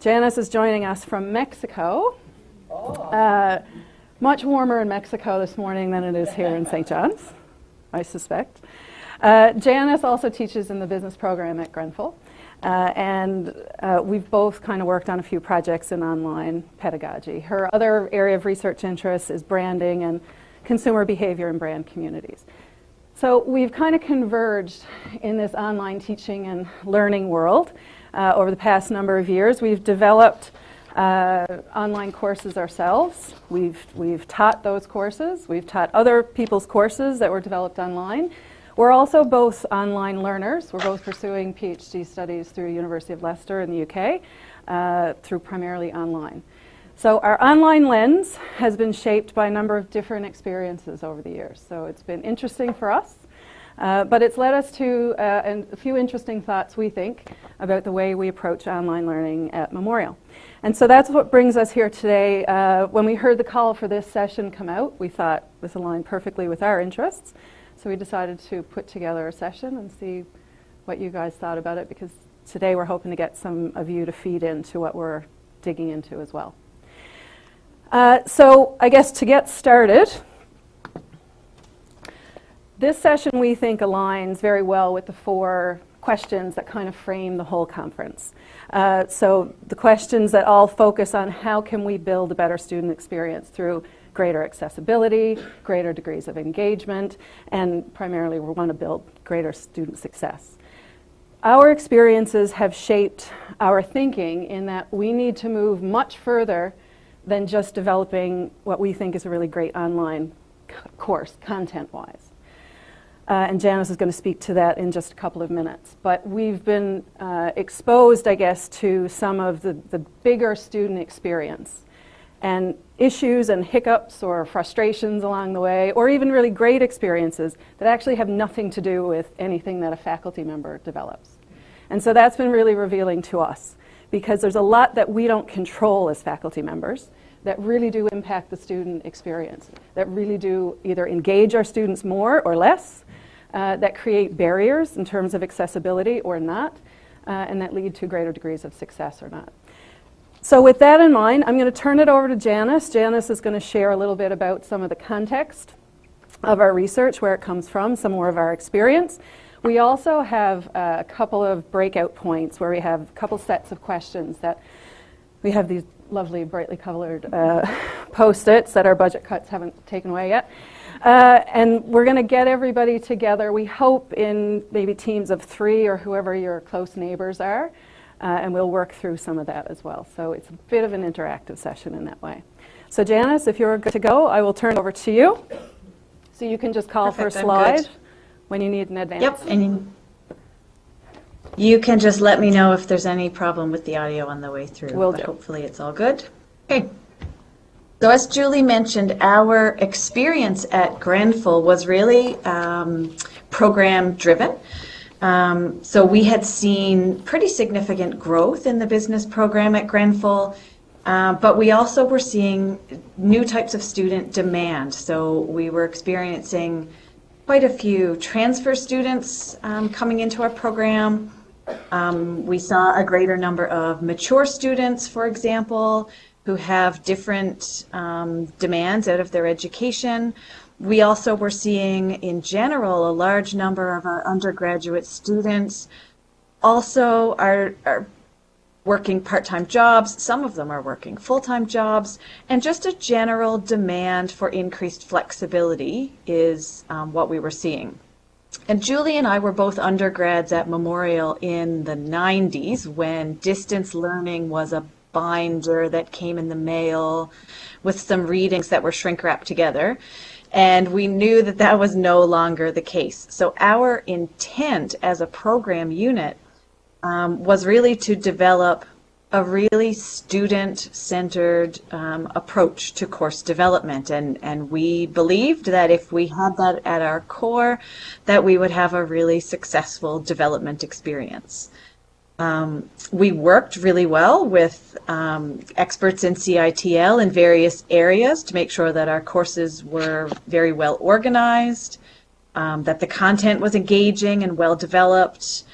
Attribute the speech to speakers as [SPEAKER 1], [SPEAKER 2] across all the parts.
[SPEAKER 1] Janice is joining us from Mexico. Much warmer in Mexico this morning than it is here in St. John's, I suspect. Janice also teaches in the business program at Grenfell, and we've both kind of worked on a few projects in online pedagogy. Her other area of research interest is branding and consumer behavior in brand communities. So we've kind of converged in this online teaching and learning world over the past number of years. We've developed online courses ourselves. We've taught those courses. We've taught other people's courses that were developed online. We're also both online learners. We're both pursuing PhD studies through University of Leicester in the UK, through primarily online. So our online lens has been shaped by a number of different experiences over the years. So it's been interesting for us, but it's led us to a few interesting thoughts, we think, about the way we approach online learning at Memorial. And so that's what brings us here today. When we heard the call for this session come out, we thought this aligned perfectly with our interests. So we decided to put together a session and see what you guys thought about it, because today we're hoping to get some of you to feed into what we're digging into as well. So I guess to get started, this session we think aligns very well with the four questions that kind of frame the whole conference. So the questions that all focus on how can we build a better student experience through greater accessibility, greater degrees of engagement, and primarily we want to build greater student success. Our experiences have shaped our thinking in that we need to move much further than just developing what we think is a really great online course, content-wise. And Janice is going to speak to that in just a couple of minutes. But we've been exposed, I guess, to some of the bigger student experience and issues and hiccups or frustrations along the way, or even really great experiences that actually have nothing to do with anything that a faculty member develops. And so that's been really revealing to us, because there's a lot that we don't control as faculty members that really do impact the student experience, that really do either engage our students more or less, that create barriers in terms of accessibility or not, and that lead to greater degrees of success or not. So with that in mind, I'm going to turn it over to Janice. Janice is going to share a little bit about some of the context of our research, where it comes from, some more of our experience. We also have a couple of breakout points where we have a couple sets of questions that we have these lovely brightly colored Post-its that our budget cuts haven't taken away yet. And we're going to get everybody together, we hope, in maybe teams of 3 or whoever your close neighbors are. And we'll work through some of that as well. So it's a bit of an interactive session in that way. So Janice, if you're good to go, I will turn it over to you. So you can just call for a slide when you need an advance.
[SPEAKER 2] Yep, and you can just let me know if there's any problem with the audio on the way through.
[SPEAKER 1] Will do.
[SPEAKER 2] Hopefully it's all good. Okay. So as Julie mentioned, our experience at Grenfell was really program driven. So we had seen pretty significant growth in the business program at Grenfell, but we also were seeing new types of student demand. So we were experiencing quite a few transfer students coming into our program. We saw a greater number of mature students, for example, who have different demands out of their education. We also were seeing, in general, a large number of our undergraduate students also are working part-time jobs. Some of them are working full-time jobs, and just a general demand for increased flexibility is what we were seeing. And Julie and I were both undergrads at Memorial in the 90s, when distance learning was a binder that came in the mail with some readings that were shrink-wrapped together. And we knew that that was no longer the case. So our intent as a program unit was really to develop a really student-centered approach to course development. And we believed that if we had that at our core, that we would have a really successful development experience. We worked really well with experts in CITL in various areas to make sure that our courses were very well organized, that the content was engaging and well developed,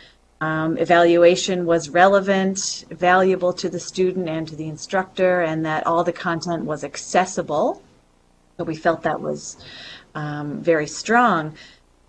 [SPEAKER 2] Evaluation was relevant, valuable to the student and to the instructor, and that all the content was accessible. So we felt that was very strong.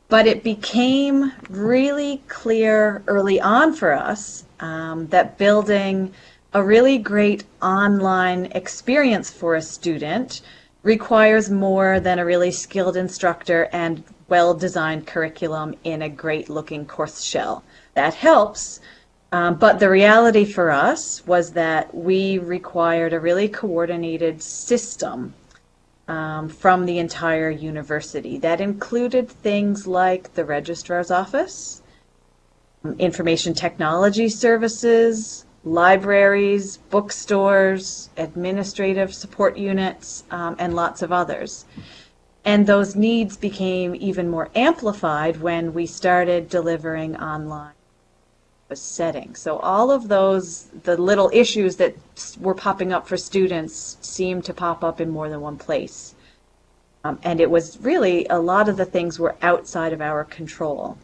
[SPEAKER 2] But it became really clear early on for us that building a really great online experience for a student requires more than a really skilled instructor and well-designed curriculum in a great-looking course shell. That helps, but the reality for us was that we required a really coordinated system from the entire university. That included things like the registrar's office, information technology services, libraries, bookstores, administrative support units, and lots of others. And those needs became even more amplified when we started delivering online setting. So all of those, the little issues that were popping up for students seemed to pop up in more than one place. And it was really, a lot of the things were outside of our control.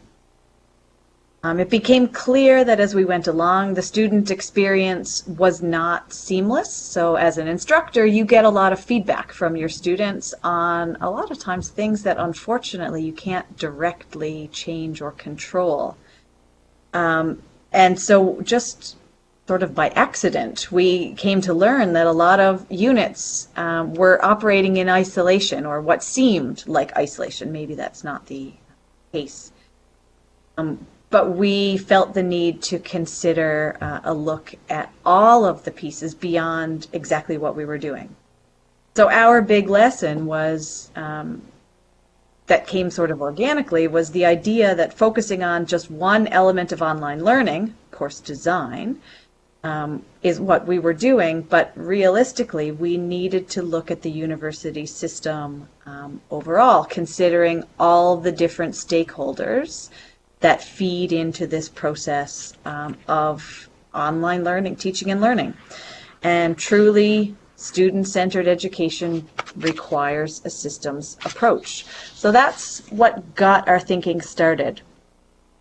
[SPEAKER 2] It became clear that as we went along, the student experience was not seamless. So as an instructor, you get a lot of feedback from your students on a lot of times things that unfortunately you can't directly change or control. And so just sort of by accident, we came to learn that a lot of units were operating in isolation, or what seemed like isolation. Maybe that's not the case. But we felt the need to consider a look at all of the pieces beyond exactly what we were doing. So our big lesson was that came sort of organically was the idea that focusing on just one element of online learning, course design, is what we were doing, but realistically we needed to look at the university system overall, considering all the different stakeholders that feed into this process of online learning, teaching and learning. And truly, student-centered education requires a systems approach. So that's what got our thinking started.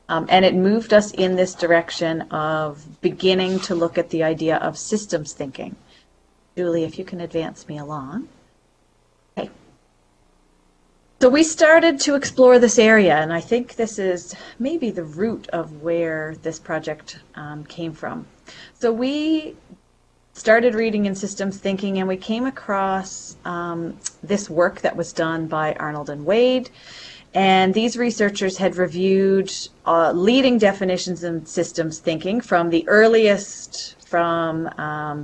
[SPEAKER 2] And it moved us in this direction of beginning to look at the idea of systems thinking. Julie, if you can advance me along. Okay. So we started to explore this area, and I think this is maybe the root of where this project came from. So we started reading in systems thinking, and we came across this work that was done by Arnold and Wade. And these researchers had reviewed leading definitions in systems thinking from the earliest, from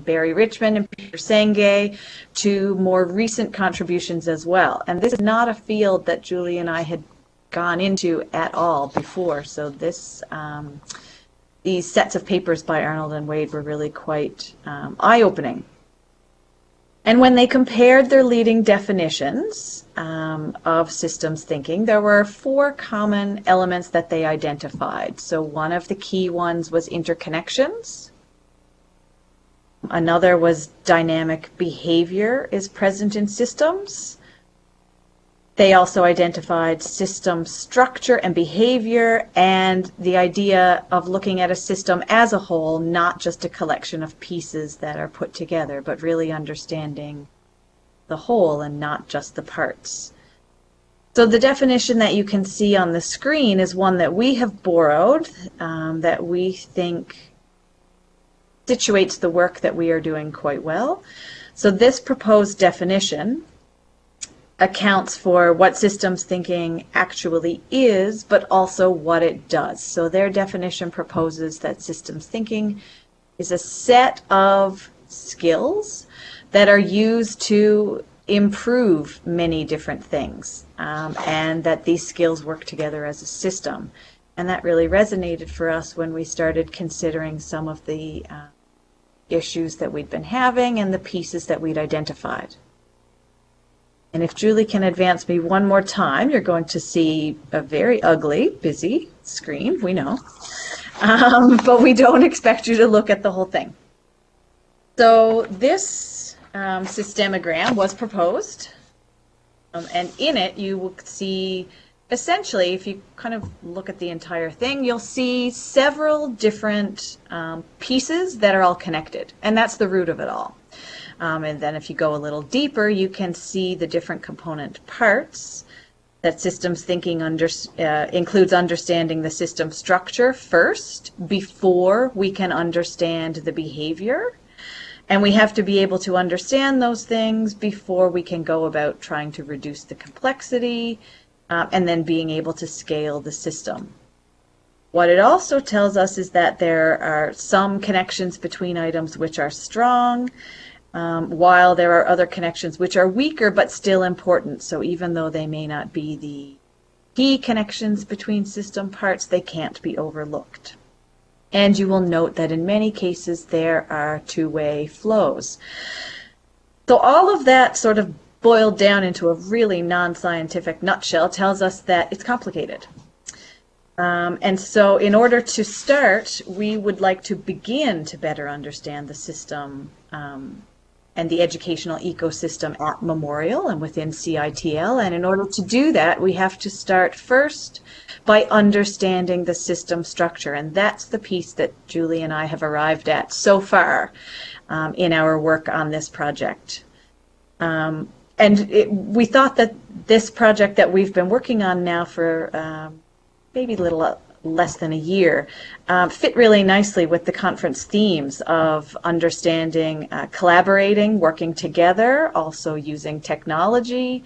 [SPEAKER 2] Barry Richmond and Peter Senge, to more recent contributions as well. And this is not a field that Julie and I had gone into at all before. So this these sets of papers by Arnold and Wade were really quite eye-opening. And when they compared their leading definitions of systems thinking, there were 4 common elements that they identified. So one of the key ones was interconnections. Another was dynamic behavior is present in systems. They also identified system structure and behavior, and the idea of looking at a system as a whole, not just a collection of pieces that are put together, but really understanding the whole and not just the parts. So the definition that you can see on the screen is one that we have borrowed, that we think situates the work that we are doing quite well. So this proposed definition accounts for what systems thinking actually is, but also what it does. So their definition proposes that systems thinking is a set of skills that are used to improve many different things, and that these skills work together as a system. And that really resonated for us when we started considering some of the issues that we'd been having and the pieces that we'd identified. And if Julie can advance me one more time, you're going to see a very ugly, busy screen, we know. But we don't expect you to look at the whole thing. So this systemogram was proposed, and in it you will see essentially, if you kind of look at the entire thing, you'll see several different pieces that are all connected, and that's the root of it all. And then if you go a little deeper, you can see the different component parts. That systems thinking includes understanding the system structure first before we can understand the behavior. And we have to be able to understand those things before we can go about trying to reduce the complexity and then being able to scale the system. What it also tells us is that there are some connections between items which are strong, while there are other connections which are weaker but still important. So even though they may not be the key connections between system parts, they can't be overlooked. And you will note that in many cases there are two-way flows. So all of that sort of boiled down into a really non-scientific nutshell tells us that it's complicated. And so in order to start, we would like to begin to better understand the system and the educational ecosystem at Memorial and within CITL. And in order to do that, we have to start first by understanding the system structure. And that's the piece that Julie and I have arrived at so far in our work on this project. We thought that this project that we've been working on now for maybe a little less than a year, fit really nicely with the conference themes of understanding, collaborating, working together, also using technology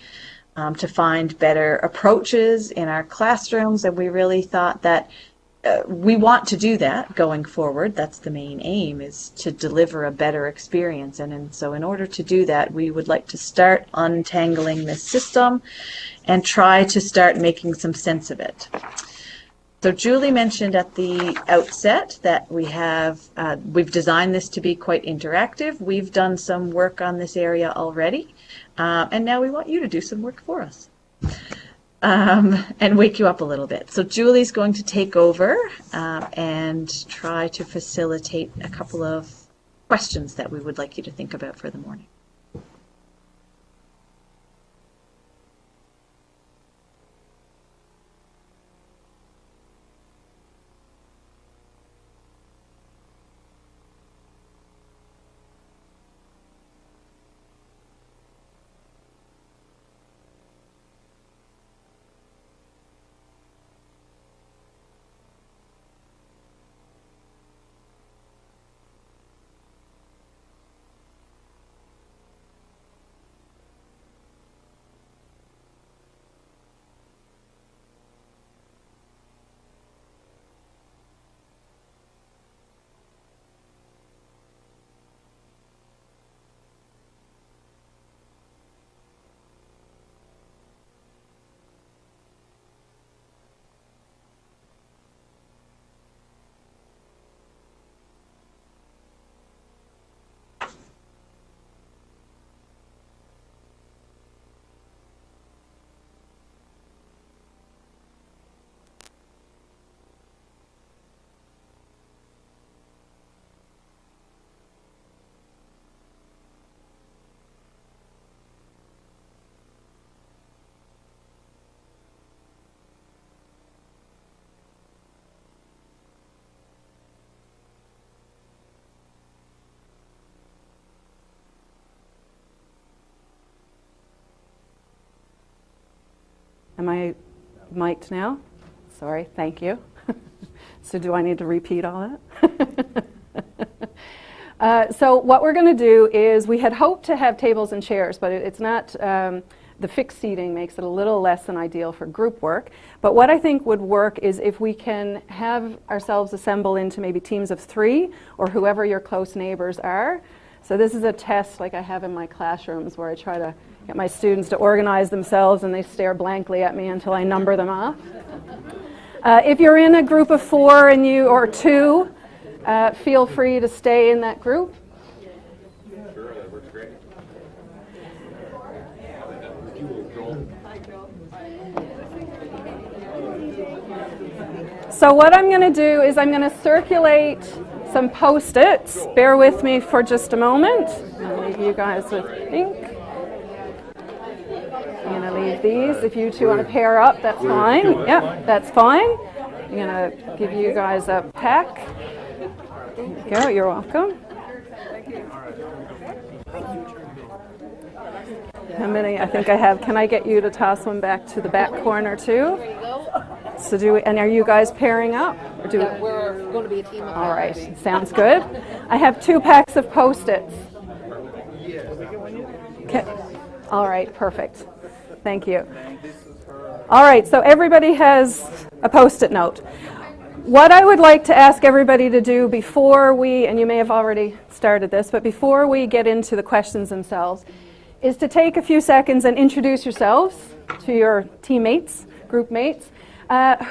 [SPEAKER 2] to find better approaches in our classrooms. And we really thought that we want to do that going forward. That's the main aim, is to deliver a better experience. And so in order to do that, we would like to start untangling this system and try to start making some sense of it. So Julie mentioned at the outset that we've designed this to be quite interactive. We've done some work on this area already, and now we want you to do some work for us and wake you up a little bit. So Julie's going to take over and try to facilitate a couple of questions that we would like you to think about for the morning. Am I mic'd now? Sorry, thank you. So do I need to repeat all that? So what we're going to do is, we had hoped to have tables and chairs, but it's not, the fixed seating makes it a little less than ideal for group work. But what I think would work is if we can have ourselves assemble into maybe teams of 3, or whoever your close neighbors are. So this is a test like I have in my classrooms, where I try to get my students to organize themselves and they stare blankly at me until I number them off. If you're in a group of 4 or 2, feel free to stay in that group.
[SPEAKER 3] Sure, that works great.
[SPEAKER 1] So what I'm going to do is I'm going to circulate some Post-its. Bear with me for just a moment. I'll leave you guys with ink. I'm going to leave these. If you two want to pair up, that's fine. Yeah, that's fine. I'm going to give you guys a pack. There you go. You're welcome. How many? I think I have. Can I get you to toss one back to the back corner too? So and are you guys pairing up? Or
[SPEAKER 4] we're going to be a team of
[SPEAKER 1] all right, sounds good. I have 2 packs of Post-its. Okay. All right, perfect. Thank you. All right, so everybody has a Post-it note. What I would like to ask everybody to do before and you may have already started this, but before we get into the questions themselves, is to take a few seconds and introduce yourselves to your teammates, group mates,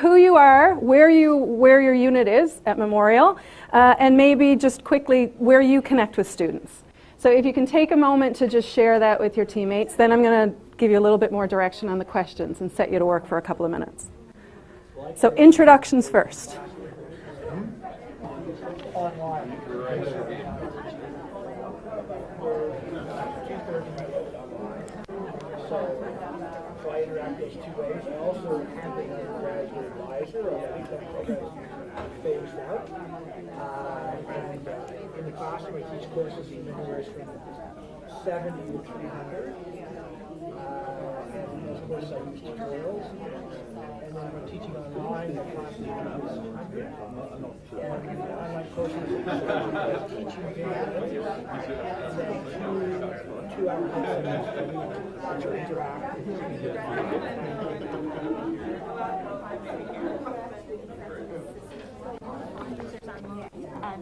[SPEAKER 1] who you are, where your unit is at Memorial, and maybe just quickly where you connect with students. So if you can take a moment to just share that with your teammates, then I'm going to give you a little bit more direction on the questions and set you to work for a couple of minutes. So introductions first.
[SPEAKER 5] So I interact those 2 ways. I also have been an undergraduate advisor. I think that phased out. And in the classroom, I teach courses in anywhere from 70 to 300. And of course, I use tutorials. And then when I'm teaching online, the class is 100. And online courses, teaching videos. And then 2 hours to interact.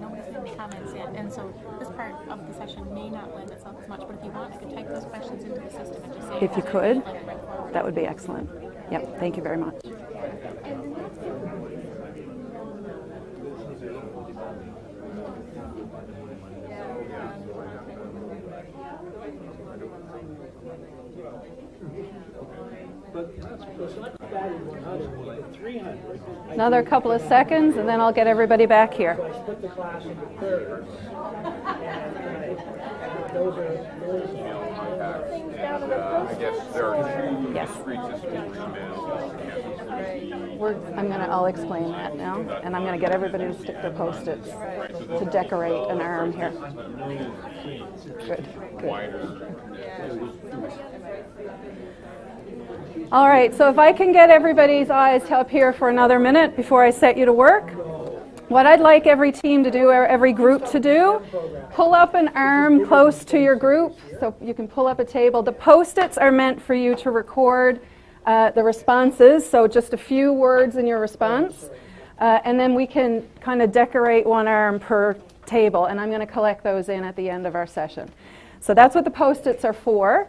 [SPEAKER 6] Nobody's made any comments yet, and so this part of the session may not lend itself as much, but if you want, I could type those questions into the system and just say...
[SPEAKER 1] If you could, that would be excellent. Yep, thank you very much. Another couple of seconds, and then I'll get everybody back here.
[SPEAKER 5] So I split the class into thirds, and those are
[SPEAKER 3] I guess there are 2
[SPEAKER 1] Yes.
[SPEAKER 3] discrete systems for email.
[SPEAKER 1] I'll explain that now, and I'm going to get everybody to stick their Post-its to decorate an arm here. Good. All right, so if I can get everybody's eyes up here for another minute before I set you to work. What I'd like every team to do, or every group to do, pull up an arm close to your group so you can pull up a table. The Post-its are meant for you to record the responses, so just a few words in your response. And then we can kind of decorate one arm per table, and I'm going to collect those in at the end of our session. So that's what the Post-its are for.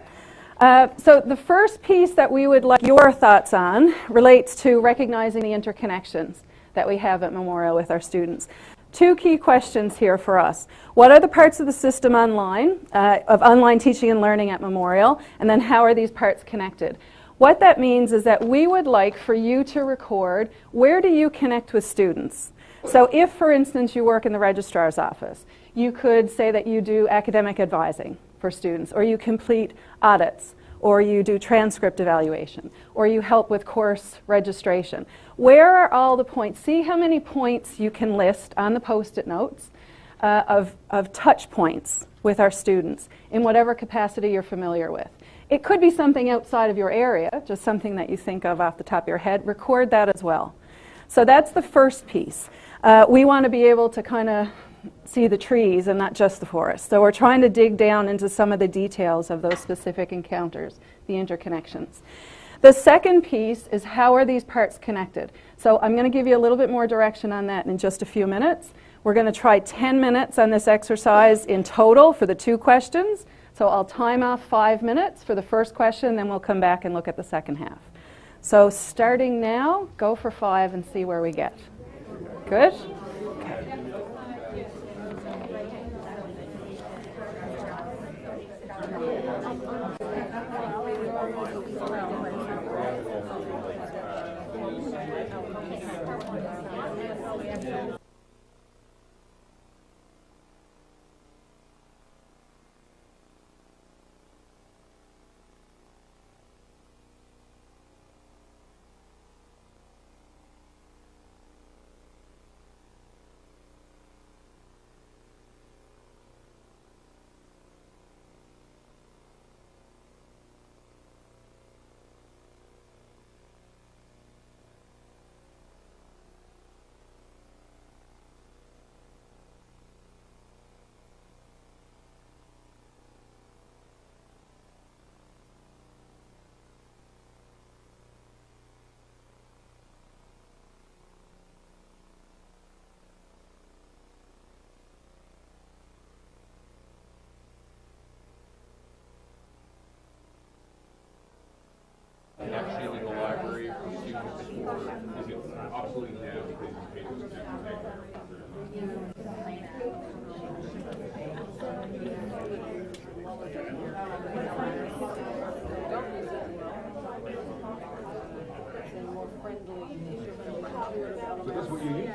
[SPEAKER 1] So the first piece that we would like your thoughts on relates to recognizing the interconnections that we have at Memorial with our students. 2 key questions here for us. What are the parts of the system online, of online teaching and learning at Memorial, and then how are these parts connected? What that means is that we would like for you to record where do you connect with students. So if, for instance, you work in the registrar's office, you could say that you do academic advising for students, or you complete audits, or you do transcript evaluation, or you help with course registration. Where are all the points? See how many points you can list on the Post-it notes of touch points with our students in whatever capacity you're familiar with. It could be something outside of your area, just something that you think of off the top of your head. Record that as well. So that's the first piece. We want to be able to kind of see the trees and not just the forest. So we're trying to dig down into some of the details of those specific encounters, the interconnections. The second piece is how are these parts connected? So I'm going to give you a little bit more direction on that in just a few minutes. We're going to try 10 minutes on this exercise in total for the 2 questions. So I'll time off 5 minutes for the first question, then we'll come back and look at the second half. So starting now, go for 5 and see where we get. Good? Okay.
[SPEAKER 3] So this is what you use?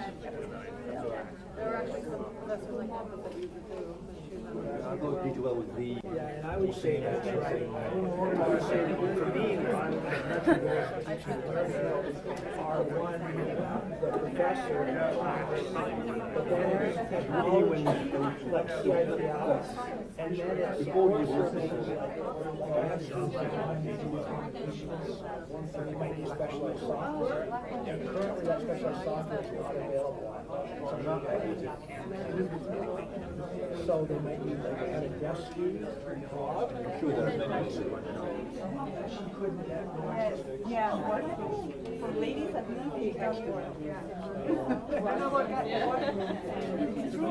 [SPEAKER 3] I'll go D2L with the.
[SPEAKER 5] Yeah, and I would say that's right. I would say that for me, if I'm teaching R1, the professor in class, but then it's when like CIPL, and then it's also things like I have some so they might need specialized software. And currently that specialized software is not available. So I'm not ready to. So they might need like a desk fee or blog.
[SPEAKER 3] Sure, there are menus.
[SPEAKER 7] Yeah, for ladies, I believe you have to. It's true.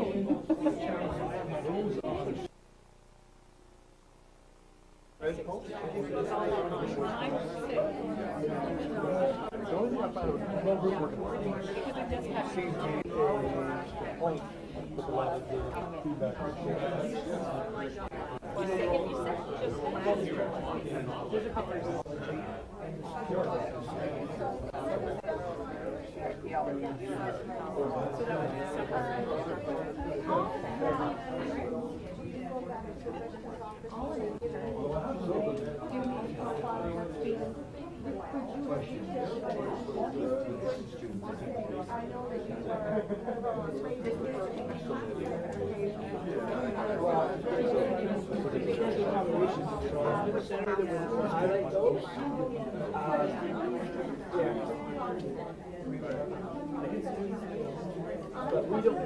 [SPEAKER 3] The only thing I found was no group working.
[SPEAKER 5] Highlight those. But we don't.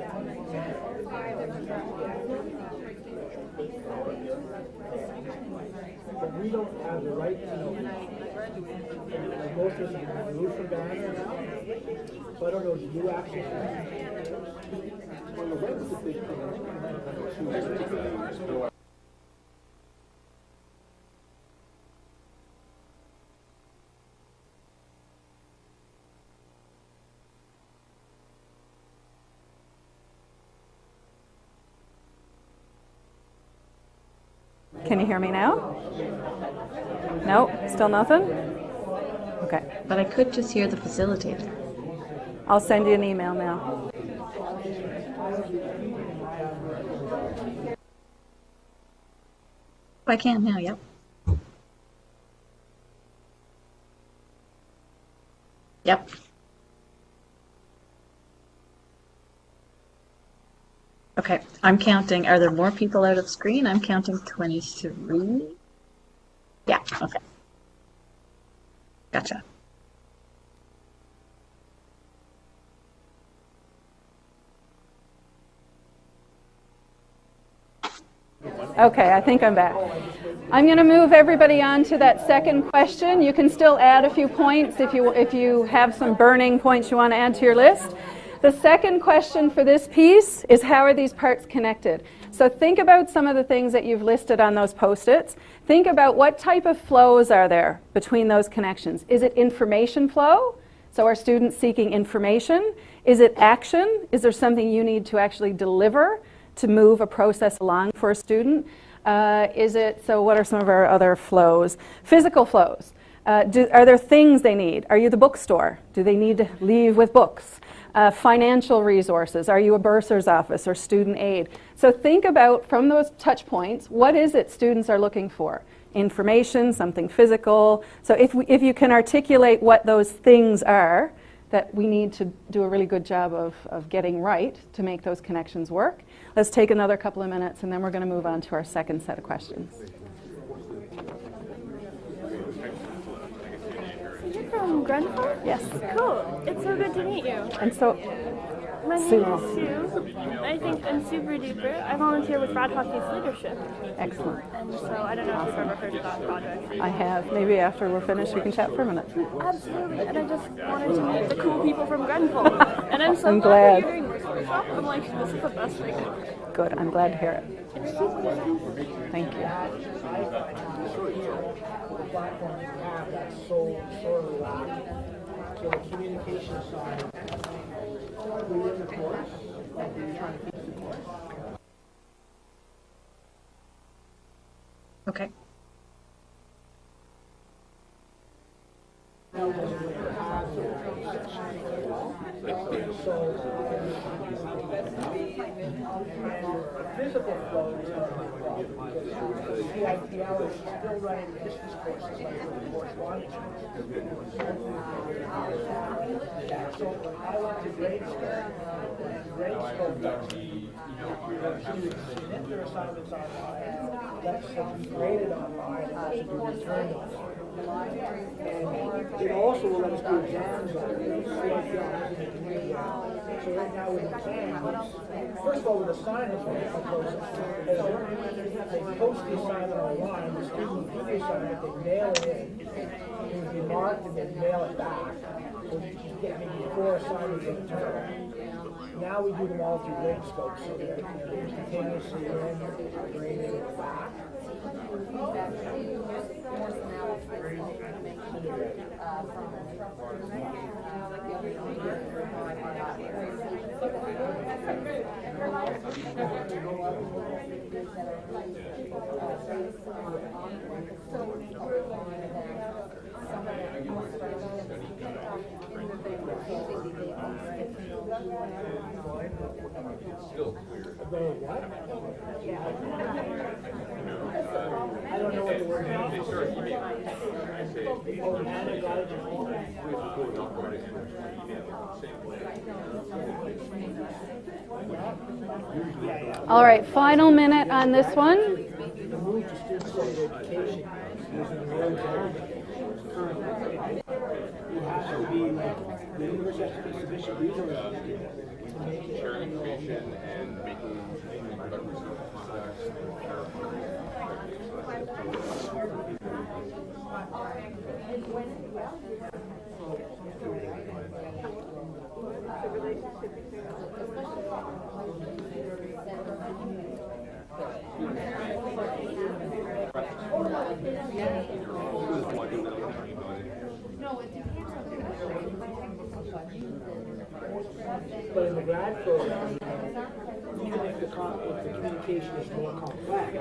[SPEAKER 5] But we don't have the right to know. Like most of us have been removed from Banner now. So I don't know, do you access that?
[SPEAKER 3] Well, the web is a big thing.
[SPEAKER 1] Can you hear me now? No? Still nothing? Okay.
[SPEAKER 2] But I could just hear the facilitator.
[SPEAKER 1] I'll send you an email now.
[SPEAKER 2] I can now, yep. Yep. Okay, I'm counting. Are there more people out of screen? I'm counting 23. Yeah, okay. Gotcha.
[SPEAKER 1] Okay, I think I'm back. I'm going to move everybody on to that second question. You can still add a few points if you have some burning points you want to add to your list. The second question for this piece is, how are these parts connected? So think about some of the things that you've listed on those Post-its. Think about what type of flows are there between those connections. Is it information flow? So are students seeking information? Is it action? Is there something you need to actually deliver to move a process along for a student? So what are some of our other flows? Physical flows. Are there things they need? Are you the bookstore? Do they need to leave with books? Financial resources. Are you a bursar's office or student aid? So think about, from those touch points, what is it students are looking for? Information, something physical. So if you can articulate what those things are that we need to do a really good job of getting right to make those connections work. Let's take another couple of minutes and then we're going to move on to our second set of questions.
[SPEAKER 8] You're from Grenfell?
[SPEAKER 1] Yes.
[SPEAKER 8] Cool. It's so good to meet you.
[SPEAKER 1] And so,
[SPEAKER 8] My name is Sue. I think I'm super duper. I volunteer with Rad Hockey's leadership.
[SPEAKER 1] excellent.
[SPEAKER 8] And so I don't know if you've ever heard of that project.
[SPEAKER 1] I have. Maybe after we're finished we can chat for a minute.
[SPEAKER 8] Absolutely. And I just wanted to meet the cool people from Grenfell. And I'm so
[SPEAKER 1] I'm
[SPEAKER 8] glad
[SPEAKER 1] glad.
[SPEAKER 8] that you're doing this workshop. I'm like, this is the best thing ever.
[SPEAKER 1] Good. I'm glad to hear it. Thank you.
[SPEAKER 5] The platform you have that's so sorely lacking. So the communication side, within the course, and you're trying to teach the course.
[SPEAKER 2] Okay.
[SPEAKER 5] Now, does it have physical flow is not a big problem because the CITL is still running distance courses like the course one. So I went to grade school. Grade school students submit their assignments online. That's graded online and also do return online. And it also will let us do exams on it. So right now with exams, first of all with assignments, they post the assignment online, the student will do the assignment, they mail it in, it will be marked and then mail it back. So you get maybe 4 assignments at a time. Now we do them all through grade scope, so they're continuously in, graded and back. I don't know what the word means.
[SPEAKER 1] All right, final minute on this one.
[SPEAKER 5] The move to student-centered education using the road currently. You have to be like, the university has to be sufficient resources to make it.
[SPEAKER 3] Sharing information and making productive contacts
[SPEAKER 5] But in the grad program, even if the communication is more complex.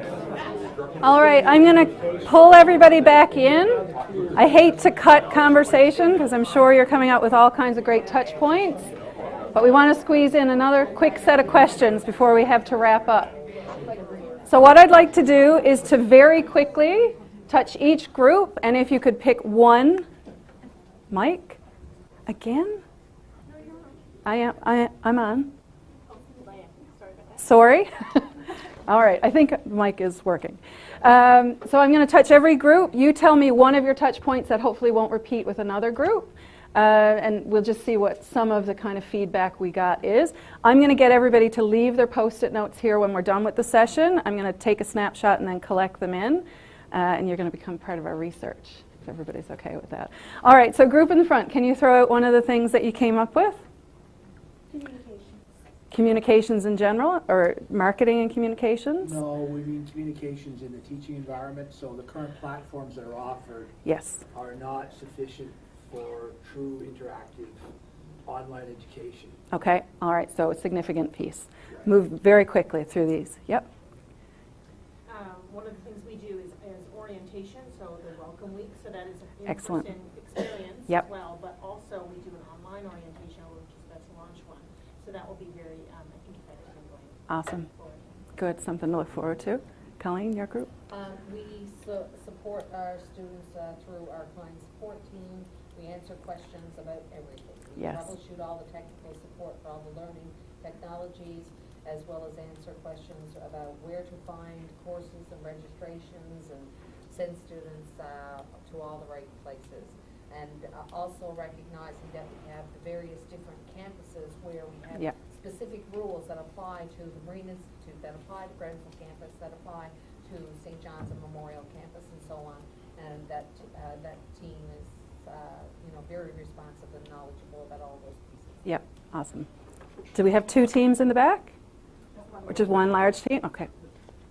[SPEAKER 1] All right, I'm going to pull everybody back in. I hate to cut conversation because I'm sure you're coming out with all kinds of great touch points, but we want to squeeze in another quick set of questions before we have to wrap up. So what I'd like to do is to very quickly touch each group, and if you could pick one. Mike? Again? I'm on. Sorry. All right, I think Mike is working. So I'm going to touch every group. You tell me one of your touch points that hopefully won't repeat with another group. And we'll just see what some of the kind of feedback we got is. I'm going to get everybody to leave their Post-it notes here when we're done with the session. I'm going to take a snapshot and then collect them in. And you're going to become part of our research, if everybody's okay with that. All right, so group in the front, can you throw out one of the things that you came up with? Communications in general, or marketing and communications?
[SPEAKER 5] No, we mean communications in the teaching environment. So the current platforms that are offered are not sufficient for true interactive online education.
[SPEAKER 1] Okay, all right, so a significant piece. Right. Move very quickly through these. Yep.
[SPEAKER 9] One of the things we do is orientation, so the welcome week, so that is an
[SPEAKER 1] excellent
[SPEAKER 9] in-person experience
[SPEAKER 1] as
[SPEAKER 9] well, but also we do an online orientation, which is that's a launch one. So that will be very, I think, effective in going
[SPEAKER 1] awesome.
[SPEAKER 9] forward.
[SPEAKER 1] Good, something to look forward to. Colleen, your group?
[SPEAKER 4] We support our students through our client support team. We answer questions about everything. We troubleshoot all the technical support for all the learning technologies, as well as answer questions about where to find courses and registrations and send students to all the right places. And also recognizing that we have the various different campuses where we have specific rules that apply to the Marine Institute, that apply to Grenfell campus, that apply to St. John's and Memorial campus, and so on. And that team is very responsive and knowledgeable about all those pieces.
[SPEAKER 1] Yep, awesome. Do we have two teams in the back? Or just one large team? Okay,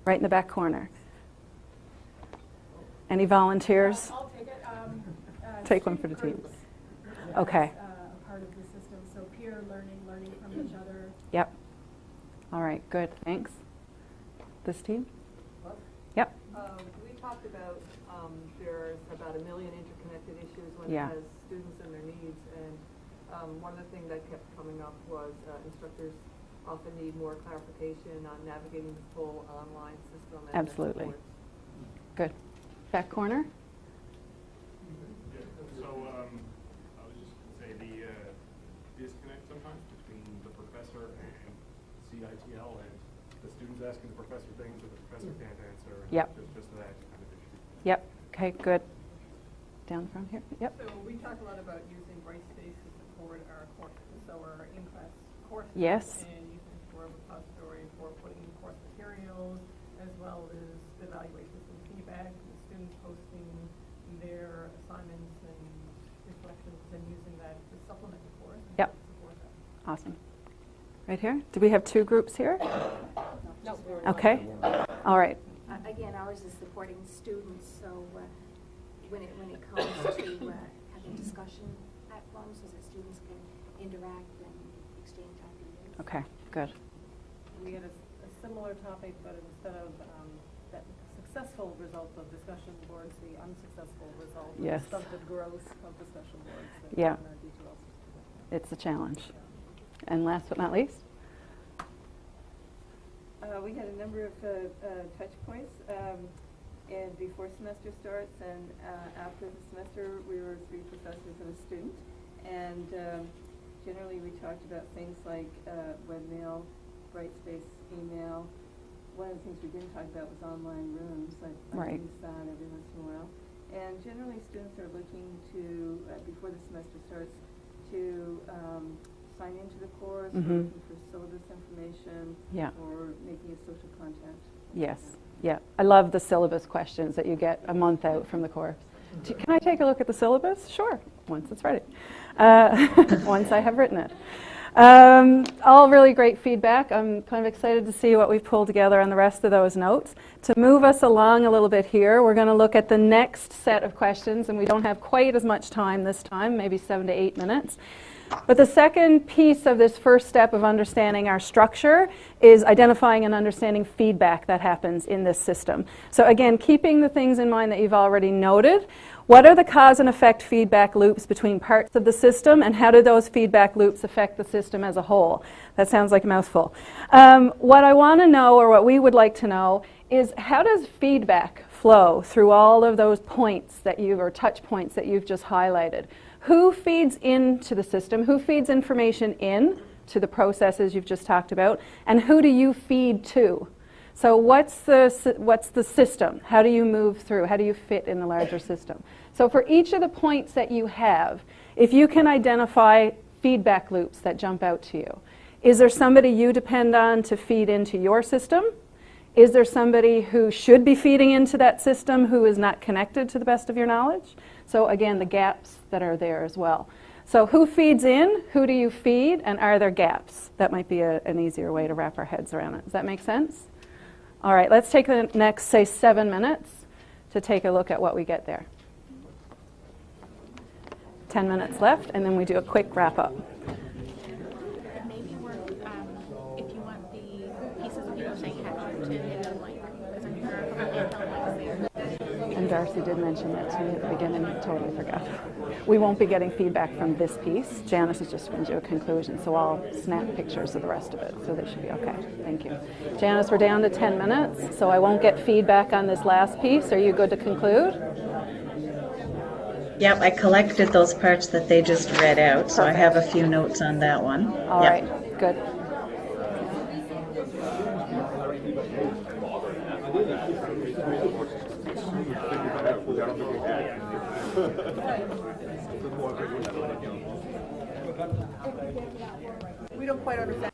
[SPEAKER 1] right in the back corner. Any volunteers?
[SPEAKER 10] I'll take it.
[SPEAKER 1] Take one for the team. Okay.
[SPEAKER 10] Part of the system, so peer learning from each other.
[SPEAKER 1] Yep. All right, good, thanks. This team? Yep.
[SPEAKER 11] We talked about there's about 1 million interconnected issues when it has students and their needs, and one of the things that kept coming up was instructors often need more clarification on navigating the full online system. And
[SPEAKER 1] Absolutely. Good. Back corner.
[SPEAKER 3] Yeah. So I was just going to say the disconnect sometimes between the professor and CITL and the students asking the professor things that the professor can't answer. And
[SPEAKER 1] Yep.
[SPEAKER 3] Just that kind of issue.
[SPEAKER 1] Yep. Okay, good. Down from here. Yep.
[SPEAKER 7] So we talk a lot about using Brightspace to support our courses, so our in-class courses.
[SPEAKER 1] Yes.
[SPEAKER 7] And using it for a repository for putting in course materials, as well as evaluations and feedback, the students posting their assignments and reflections and using that to supplement the course and
[SPEAKER 1] Yep.
[SPEAKER 7] support that.
[SPEAKER 1] Awesome. Right here. Do we have two groups here?
[SPEAKER 4] No.
[SPEAKER 1] Okay. All right.
[SPEAKER 12] Again, ours is supporting students, so when it comes to having discussion platforms so that students can interact and exchange ideas.
[SPEAKER 1] Okay, good.
[SPEAKER 13] We had a similar topic, but instead of that successful result of discussion boards, the unsuccessful result
[SPEAKER 1] Yes.
[SPEAKER 13] of stunted growth of discussion boards. That
[SPEAKER 1] Yeah.
[SPEAKER 13] in our D2L system.
[SPEAKER 1] It's a challenge. And last but not least?
[SPEAKER 11] We had a number of touch points, and before semester starts and after the semester, we were 3 professors and a student, and generally we talked about things like webmail, Brightspace, email. One of the things we didn't talk about was online rooms. I
[SPEAKER 1] Right.
[SPEAKER 11] use that every once in a while. And generally students are looking to, before the semester starts, to sign into the course,
[SPEAKER 1] Mhm.
[SPEAKER 11] looking for syllabus information,
[SPEAKER 1] Yeah.
[SPEAKER 11] or making a social contact.
[SPEAKER 1] Yes. Yeah. I love the syllabus questions that you get a month out from the course. Can I take a look at the syllabus? Sure, once it's ready. Once I have written it. All really great feedback. I'm kind of excited to see what we've pulled together on the rest of those notes. To move us along a little bit here, we're going to look at the next set of questions, and we don't have quite as much time this time, maybe 7 to 8 minutes. But the second piece of this first step of understanding our structure is identifying and understanding feedback that happens in this system. So again, keeping the things in mind that you've already noted, what are the cause and effect feedback loops between parts of the system, and how do those feedback loops affect the system as a whole? That sounds like a mouthful. What I want to know, or what we would like to know, is how does feedback flow through all of those points that or touch points that you've just highlighted? Who feeds into the system? Who feeds information in to the processes you've just talked about? And who do you feed to? So what's the system? How do you move through? How do you fit in the larger system? So for each of the points that you have, if you can identify feedback loops that jump out to you, is there somebody you depend on to feed into your system? Is there somebody who should be feeding into that system who is not connected to the best of your knowledge? So again, the gaps that are there as well. So who feeds in? Who do you feed? And are there gaps? That might be an easier way to wrap our heads around it. Does that make sense? All right, let's take the next, say, 7 minutes to take a look at what we get there. 10 minutes left, and then we do a quick wrap-up.
[SPEAKER 6] Maybe if you want the pieces of people saying capture to hit the link, because I'm sure a couple of handheld links there.
[SPEAKER 1] And Darcy did mention that to me at the beginning. I totally forgot. We won't be getting feedback from this piece. Janice is just going to do a conclusion, so I'll snap pictures of the rest of it, so they should be okay. Thank you. Janice, we're down to 10 minutes, so I won't get feedback on this last piece. Are you good to conclude?
[SPEAKER 2] Yep, I collected those parts that they just read out, so I have a few notes on that one.
[SPEAKER 1] All right, good.
[SPEAKER 11] We don't quite understand.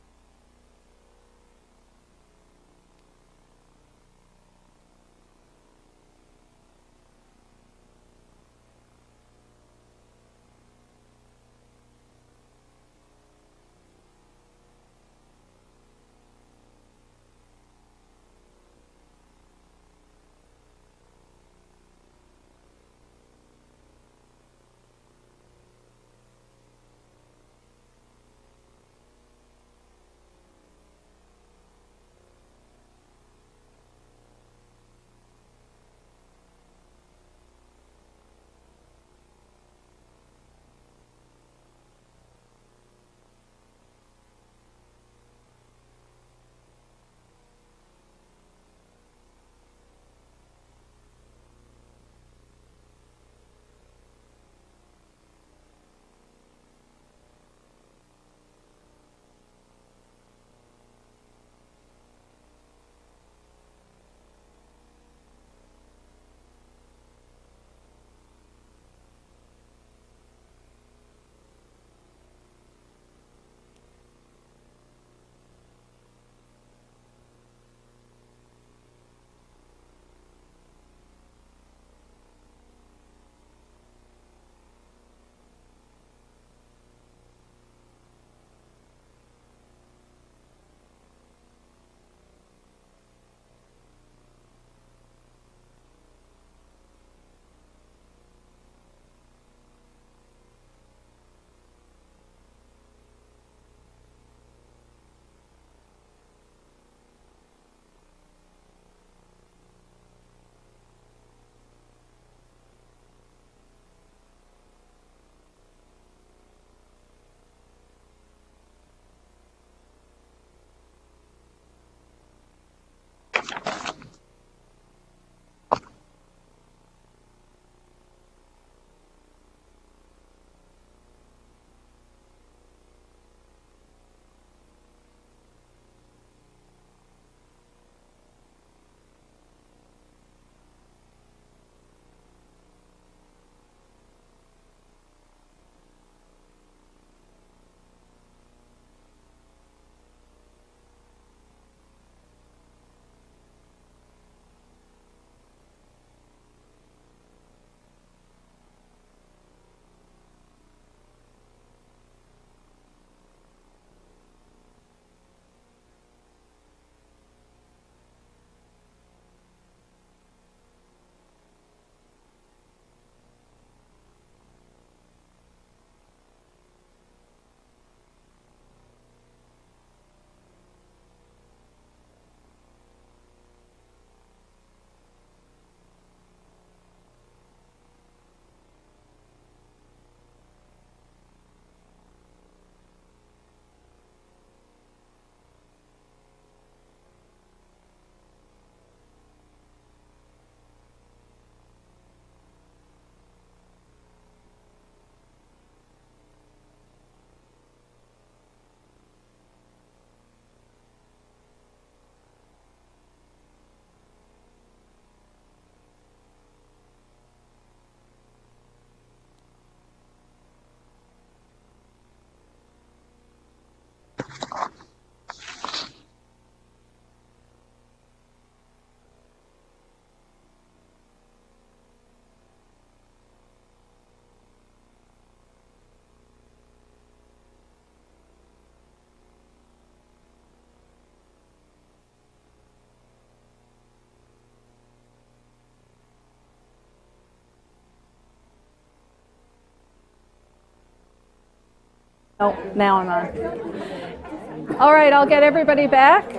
[SPEAKER 1] Oh, now I'm on. All right, I'll get everybody back.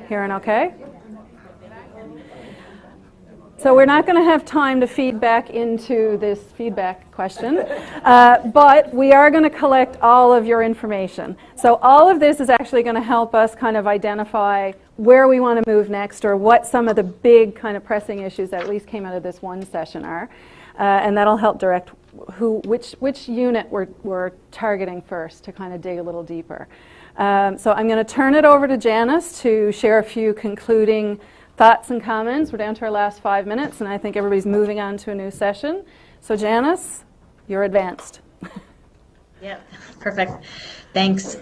[SPEAKER 1] Hearing okay? So we're not going to have time to feed back into this feedback question, but we are going to collect all of your information. So all of this is actually going to help us kind of identify where we want to move next, or what some of the big kind of pressing issues that at least came out of this one session are. And that'll help direct which unit we're targeting first to kind of dig a little deeper. So I'm going to turn it over to Janice to share a few concluding thoughts and comments. We're down to our last 5 minutes, and I think everybody's moving on to a new session. So Janice, you're advanced.
[SPEAKER 2] Yeah, perfect. Thanks.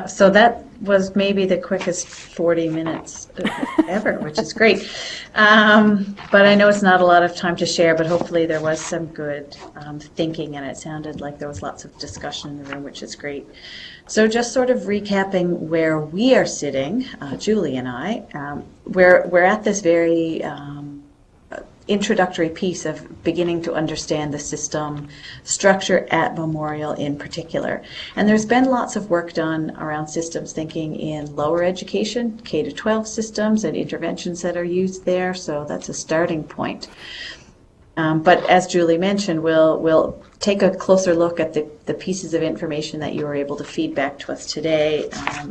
[SPEAKER 2] So that was maybe the quickest 40 minutes ever, which is great. But I know it's not a lot of time to share, but hopefully there was some good thinking, and it sounded like there was lots of discussion in the room, which is great. So just sort of recapping where we are sitting, Julie and I, we're at this very introductory piece of beginning to understand the system structure at Memorial in particular. And there's been lots of work done around systems thinking in lower education, K-12 systems and interventions that are used there, so that's a starting point. But as Julie mentioned, we'll take a closer look at the pieces of information that you were able to feed back to us today,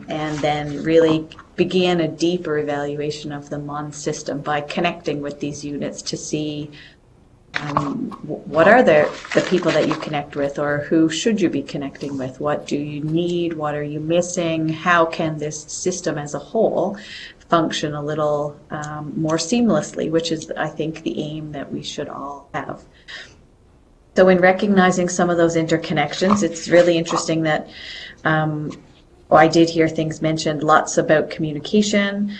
[SPEAKER 2] and then really begin a deeper evaluation of the MON system by connecting with these units to see what are the people that you connect with, or who should you be connecting with? What do you need? What are you missing? How can this system as a whole function a little more seamlessly, which is, I think, the aim that we should all have. So in recognizing some of those interconnections, it's really interesting that I did hear things mentioned, lots about communication.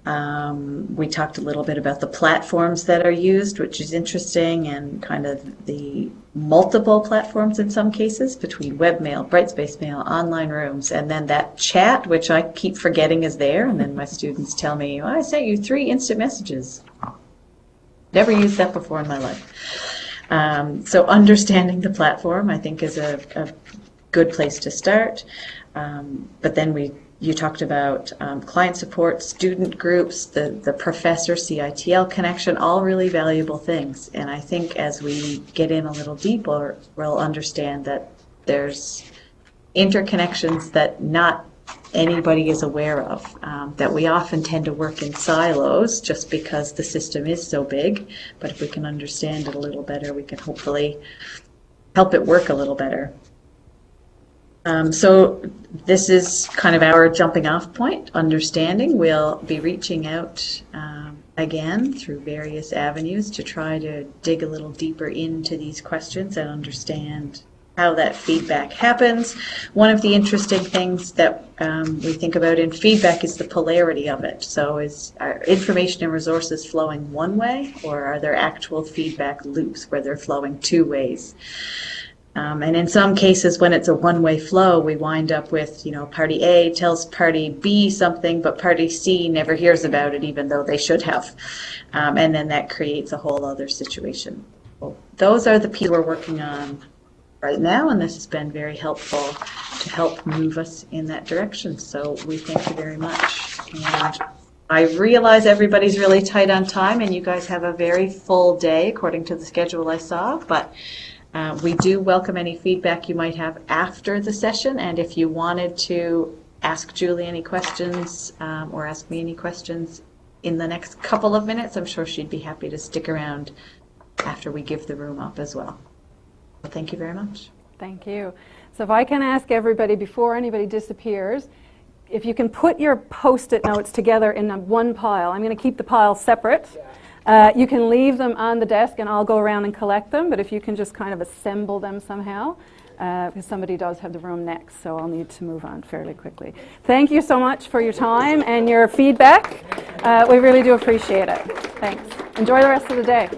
[SPEAKER 2] We talked a little bit about the platforms that are used, which is interesting, and kind of the multiple platforms in some cases between webmail, Brightspace Mail, online rooms, and then that chat, which I keep forgetting is there, and then my students tell me, I sent you 3 instant messages. Never used that before in my life. So understanding the platform, I think, is a good place to start. But then you talked about client support, student groups, the professor CITL connection, all really valuable things. And I think as we get in a little deeper, we'll understand that there's interconnections that not anybody is aware of, that we often tend to work in silos just because the system is so big. But if we can understand it a little better, we can hopefully help it work a little better. So this is kind of our jumping off point, understanding. We'll be reaching out again through various avenues to try to dig a little deeper into these questions and understand how that feedback happens. One of the interesting things that we think about in feedback is the polarity of it. So are information and resources flowing one way, or are there actual feedback loops where they're flowing 2 ways? And in some cases, when it's a one-way flow, we wind up with, party A tells party B something, but party C never hears about it, even though they should have. And then that creates a whole other situation. Well, those are the pieces we're working on right now, and this has been very helpful to help move us in that direction. So we thank you very much. And I realize everybody's really tight on time, and you guys have a very full day according to the schedule I saw, but we do welcome any feedback you might have after the session, and if you wanted to ask Julie any questions or ask me any questions in the next couple of minutes, I'm sure she'd be happy to stick around after we give the room up as well. So thank you very much.
[SPEAKER 1] Thank you. So if I can ask everybody before anybody disappears, if you can put your Post-it notes together in one pile. I'm going to keep the piles separate. You can leave them on the desk and I'll go around and collect them, but if you can just kind of assemble them somehow, because somebody does have the room next, so I'll need to move on fairly quickly. Thank you so much for your time and your feedback. We really do appreciate it. Thanks. Enjoy the rest of the day.